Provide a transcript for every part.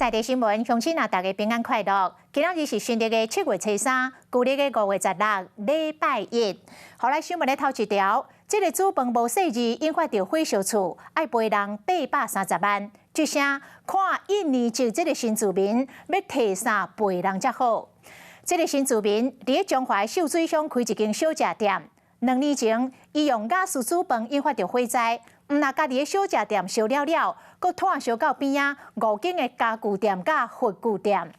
在地新闻，乡亲啊，大家平安快乐。今仔日是新历的7月初3，旧历的5月16，礼拜一。后来新闻的头一条，这个煮饭无细致，引发着火烧厝，爱赔人830万。据声看1年前这个新住民要提啥赔人才好。这个新住民伫中华秀水乡开一间小食店，2年前伊用瓦斯煮饭引发着火灾。 毋那家己的小食店烧了了，佮拖烧到边啊5间的家具店甲佛具店。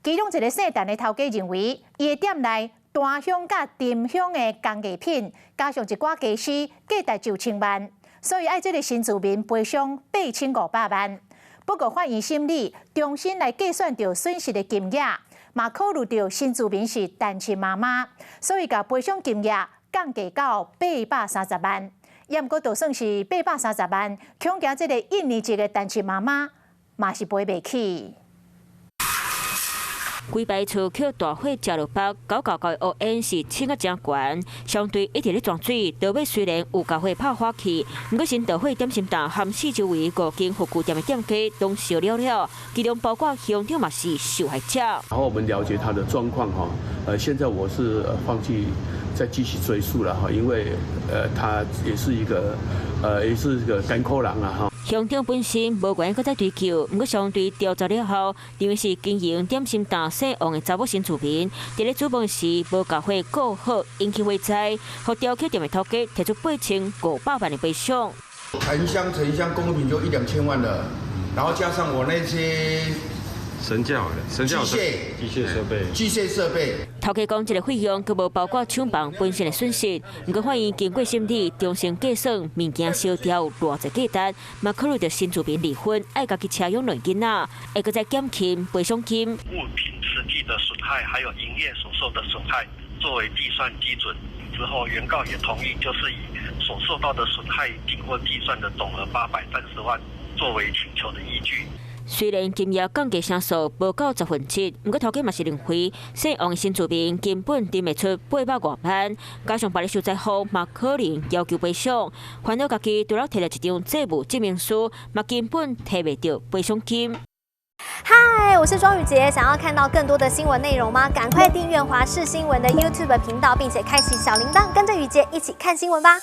其中一个姓陈的头家认为，伊的店内单香甲沉香的工艺品，加上一寡家私，价值就1000万，所以爱这个新住民赔偿8500万。不过反映心理，重新来计算着损失的金额，嘛考虑到新住民是单亲妈妈，所以甲赔偿金额降低到830万。 也毋过，就算是830万，恐惊这个1年级的单亲妈妈嘛是赔袂起。规排厝捡大火食落北，999的乌烟是清啊真悬，相对一直咧装水，倒尾虽然有甲火拍花去，不过新倒火点心档含四周围5间佛具店的店家拢烧了了，其中包括乡长嘛是受害者。然后我们了解他的状况现在我是放弃再继续追溯了因为他也是一个艰苦人啊乡长本身无愿意搁再追究，不过相对调查了后，认为是经营点心档姓王的查某新住民，伫咧煮饭时无甲火顾好，引起火灾，互雕刻店的头家提出8500万的赔偿。沉香工艺品就1-2千万了，然后加上我那些机械设备。头家讲，这个费用佮无包括厂房本身的损失，不过反映经过审理，重新计算物件烧掉偌济价值，嘛考虑到新住民离婚，爱家己车养2囡仔，会搁再减轻赔偿金。物品实际的损害，还有营业所受的损害，作为计算基准。之后，原告也同意，就是以所受到的损害经过计算的总额830万作为请求的依据。 虽然金额降低成数无到7%，不过头家嘛是认为，姓王的新住民根本订袂出800多万，加上别个受灾户嘛可能要求赔偿，烦恼家己除了摕了一张债务证明书，嘛根本摕袂到赔偿金。嗨，我是庄宇杰，想要看到更多的新闻内容吗？赶快订阅华视新闻的 YouTube 频道，并且开启小铃铛，跟着宇杰一起看新闻吧。